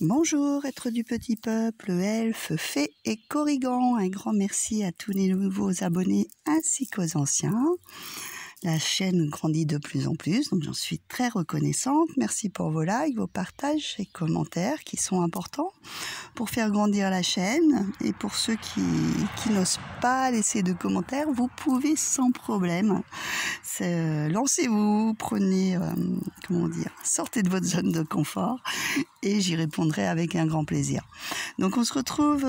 Bonjour, êtres du petit peuple, elfes, fées et corrigans. Un grand merci à tous les nouveaux abonnés ainsi qu'aux anciens. La chaîne grandit de plus en plus, donc j'en suis très reconnaissante. Merci pour vos likes, vos partages et commentaires qui sont importants pour faire grandir la chaîne. Et pour ceux qui n'osent pas laisser de commentaires, vous pouvez sans problème. Lancez-vous, prenez, sortez de votre zone de confort et j'y répondrai avec un grand plaisir. Donc on se retrouve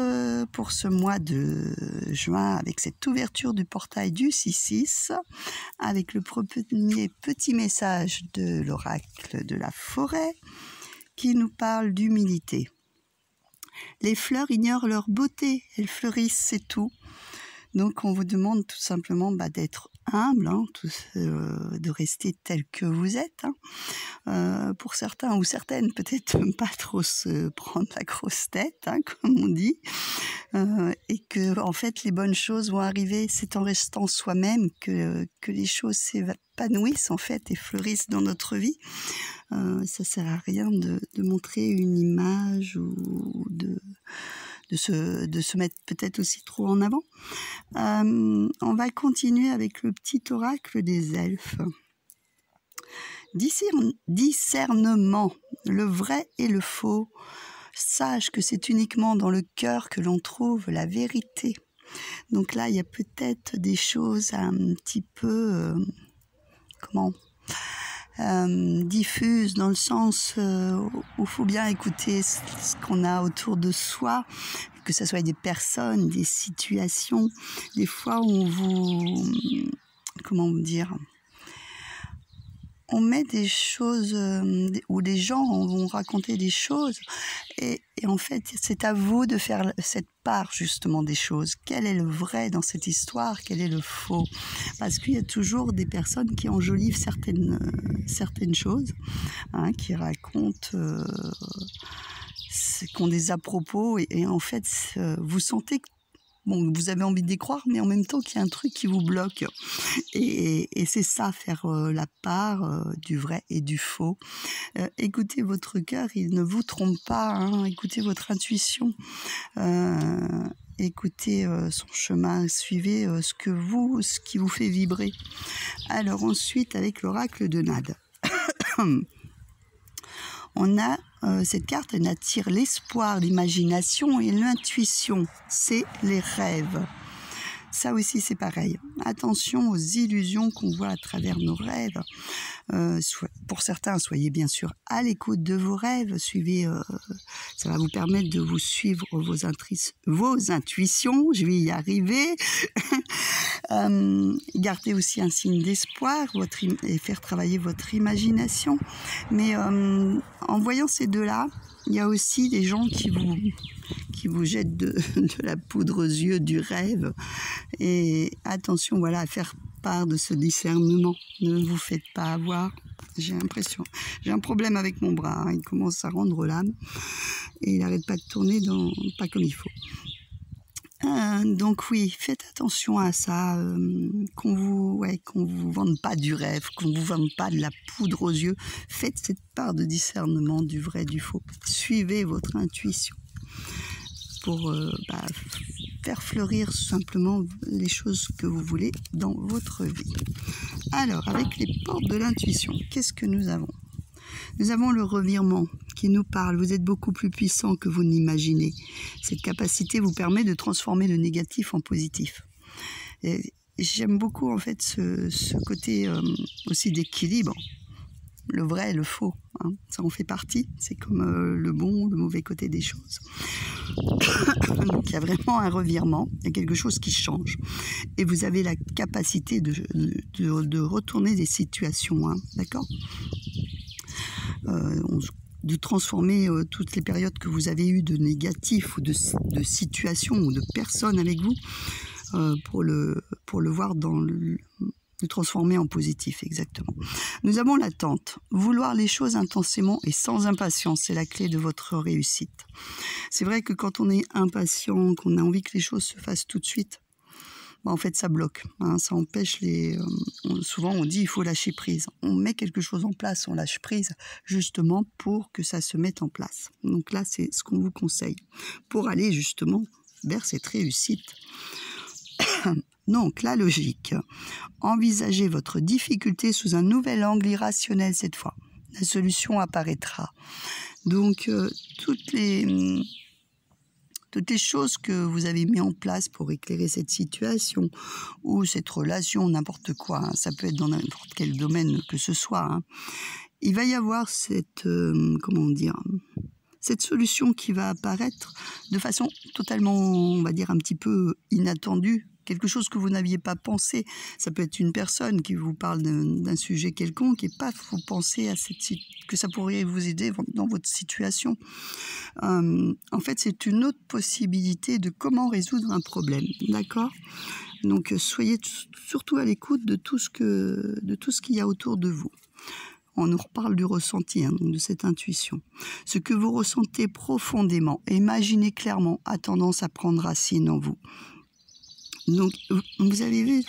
pour ce mois de juin avec cette ouverture du portail du 6-6, avec le premier petit message de l'oracle de la forêt qui nous parle d'humilité. Les fleurs ignorent leur beauté, elles fleurissent, c'est tout. Donc on vous demande tout simplement d'être humble, de rester tel que vous êtes. Pour certains ou certaines, peut-être pas trop se prendre la grosse tête, comme on dit, et que en fait les bonnes choses vont arriver. C'est en restant soi-même que les choses s'épanouissent en fait et fleurissent dans notre vie. Ça sert à rien de montrer une image ou de se mettre peut-être aussi trop en avant. On va continuer avec le petit oracle des elfes. Discernement, le vrai et le faux. Sache que c'est uniquement dans le cœur que l'on trouve la vérité. Donc là, il y a peut-être des choses un petit peu... diffuse dans le sens où il faut bien écouter ce qu'on a autour de soi, que ce soit des personnes, des situations, des fois où on met des choses où des gens vont raconter des choses et en fait c'est à vous de faire cette part justement des choses. Quel est le vrai dans cette histoire? Quel est le faux? Parce qu'il y a toujours des personnes qui enjolivent certaines choses, qui racontent qu'on des à-propos et en fait vous sentez que vous avez envie d'y croire, mais en même temps qu'il y a un truc qui vous bloque. Et c'est ça, faire la part du vrai et du faux. Écoutez votre cœur, il ne vous trompe pas. Écoutez votre intuition. Écoutez son chemin. Suivez ce qui vous fait vibrer. Alors ensuite, avec l'oracle de Nade. On a cette carte, elle attire l'espoir, l'imagination et l'intuition. C'est les rêves. Ça aussi, c'est pareil. Attention aux illusions qu'on voit à travers nos rêves. Pour certains, soyez bien sûr à l'écoute de vos rêves. Suivez, ça va vous permettre de vous suivre vos intuitions. Je vais y arriver. Gardez aussi un signe d'espoir et faire travailler votre imagination. Mais en voyant ces deux-là, il y a aussi des gens qui vous jettent de la poudre aux yeux du rêve. Et attention, à faire part de ce discernement. Ne vous faites pas avoir. J'ai un problème avec mon bras. Il commence à rendre l'âme et il n'arrête pas de tourner pas comme il faut. Donc oui, faites attention à ça, qu'on vous vende pas du rêve, qu'on vous vende pas de la poudre aux yeux. Faites cette part de discernement du vrai, du faux. Suivez votre intuition pour faire fleurir simplement les choses que vous voulez dans votre vie. Alors, avec les portes de l'intuition, qu'est-ce que nous avons? Nous avons le revirement qui nous parle. Vous êtes beaucoup plus puissant que vous n'imaginez. Cette capacité vous permet de transformer le négatif en positif. J'aime beaucoup en fait ce côté aussi d'équilibre. Le vrai et le faux, ça en fait partie. C'est comme le bon, le mauvais côté des choses. Donc il y a vraiment un revirement, il y a quelque chose qui change. Et vous avez la capacité de retourner des situations, d'accord ? De transformer toutes les périodes que vous avez eues de négatifs ou de situations ou de personnes avec vous pour le voir le transformer en positif, exactement. Nous avons l'attente. Vouloir les choses intensément et sans impatience, c'est la clé de votre réussite. C'est vrai que quand on est impatient, qu'on a envie que les choses se fassent tout de suite, en fait, ça bloque. Hein, ça empêche souvent, on dit il faut lâcher prise. On met quelque chose en place, on lâche prise, justement pour que ça se mette en place. Donc là, c'est ce qu'on vous conseille pour aller justement vers cette réussite. Donc, la logique. Envisagez votre difficulté sous un nouvel angle irrationnel cette fois. La solution apparaîtra. Donc, toutes les choses que vous avez mis en place pour éclairer cette situation ou cette relation, n'importe quoi, hein, ça peut être dans n'importe quel domaine que ce soit, hein, il va y avoir cette solution qui va apparaître de façon totalement, on va dire, un petit peu inattendue, quelque chose que vous n'aviez pas pensé. Ça peut être une personne qui vous parle d'un sujet quelconque et pas vous pensez à que ça pourrait vous aider dans votre situation. En fait, c'est une autre possibilité de comment résoudre un problème, d'accord ? Donc, soyez surtout à l'écoute de tout ce qu'il y a autour de vous. On nous reparle du ressenti, hein, donc de cette intuition. Ce que vous ressentez profondément, imaginez clairement, a tendance à prendre racine en vous. Donc, vous avez vu,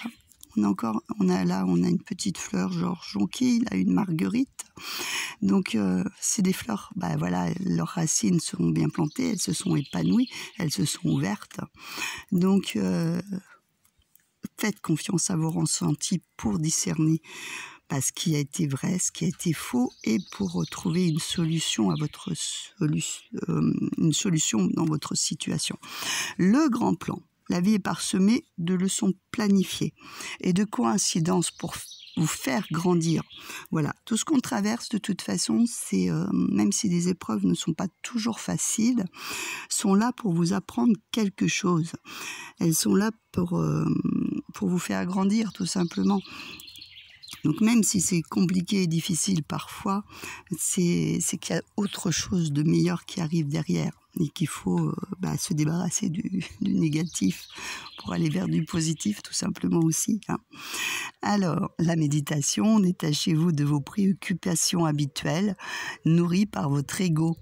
on a une petite fleur, genre jonquille, là, une marguerite. Donc, c'est des fleurs, leurs racines sont bien plantées, elles se sont épanouies, elles se sont ouvertes. Donc, faites confiance à vos ressentis pour discerner ce qui a été vrai, ce qui a été faux, et pour trouver une solution dans votre situation. Le grand plan. La vie est parsemée de leçons planifiées et de coïncidences pour vous faire grandir. Voilà, tout ce qu'on traverse de toute façon, c'est même si les épreuves ne sont pas toujours faciles, sont là pour vous apprendre quelque chose. Elles sont là pour vous faire grandir, tout simplement. Donc même si c'est compliqué et difficile parfois, c'est qu'il y a autre chose de meilleur qui arrive derrière et qu'il faut se débarrasser du négatif pour aller vers du positif tout simplement aussi. Hein. Alors, la méditation, détachez-vous de vos préoccupations habituelles, nourries par votre ego,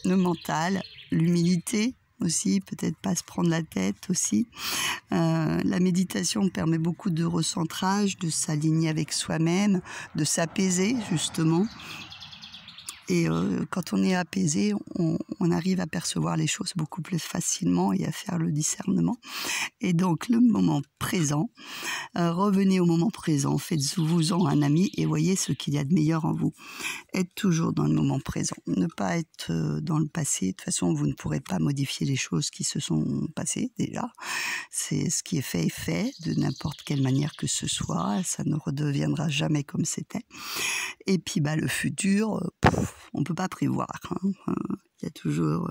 le mental, l'humilité, aussi, peut-être pas se prendre la tête aussi. La méditation permet beaucoup de recentrage, de s'aligner avec soi-même, de s'apaiser justement. Et quand on est apaisé, on arrive à percevoir les choses beaucoup plus facilement et à faire le discernement. Et donc le moment présent, revenez au moment présent, faites-vous-en un ami et voyez ce qu'il y a de meilleur en vous. Être toujours dans le moment présent, ne pas être dans le passé. De toute façon, vous ne pourrez pas modifier les choses qui se sont passées déjà. C'est ce qui est fait de n'importe quelle manière que ce soit. Ça ne redeviendra jamais comme c'était. Et puis le futur, on ne peut pas prévoir. Hein. Il y a toujours...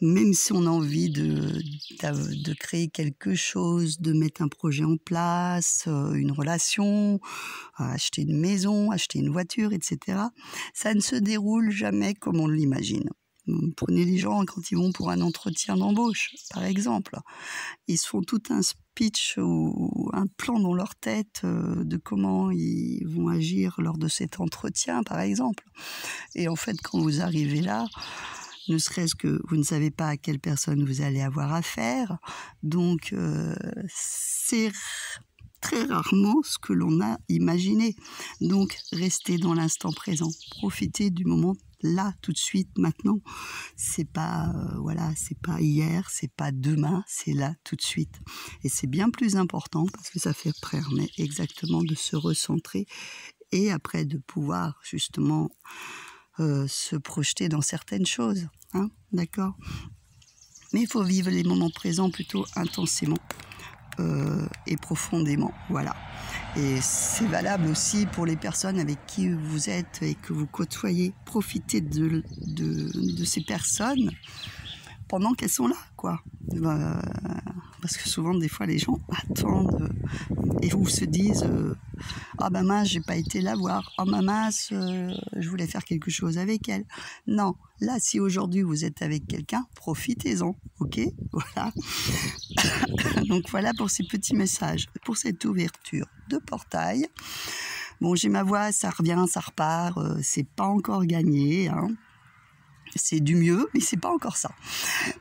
Même si on a envie de créer quelque chose, de mettre un projet en place, une relation, acheter une maison, acheter une voiture, etc., ça ne se déroule jamais comme on l'imagine. Prenez les gens quand ils vont pour un entretien d'embauche, par exemple. Ils se font tout un speech ou un plan dans leur tête de comment ils vont agir lors de cet entretien, par exemple. Et en fait, quand vous arrivez là, ne serait-ce que vous ne savez pas à quelle personne vous allez avoir affaire. Donc, c'est très rarement ce que l'on a imaginé. Donc, restez dans l'instant présent. Profitez du moment là, tout de suite, maintenant. C'est pas, c'est pas hier, c'est pas demain, c'est là, tout de suite. Et c'est bien plus important parce que ça fait permet exactement de se recentrer et après de pouvoir justement se projeter dans certaines choses, hein, d'accord ? Mais il faut vivre les moments présents plutôt intensément et profondément, voilà. Et c'est valable aussi pour les personnes avec qui vous êtes et que vous côtoyez. Profitez de ces personnes pendant qu'elles sont là, quoi. Parce que souvent, des fois, les gens attendent et vous se disent ah ben mince, j'ai pas été la voir. Ah ben mince, je voulais faire quelque chose avec elle. Non, là, si aujourd'hui vous êtes avec quelqu'un, profitez-en, ok ? Voilà. Donc voilà pour ces petits messages, pour cette ouverture de portail. Bon, j'ai ma voix, ça revient, ça repart, c'est pas encore gagné, hein. c'est du mieux, mais c'est pas encore ça.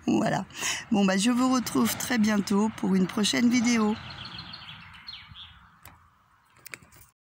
Voilà. Bon, bah, je vous retrouve très bientôt pour une prochaine vidéo.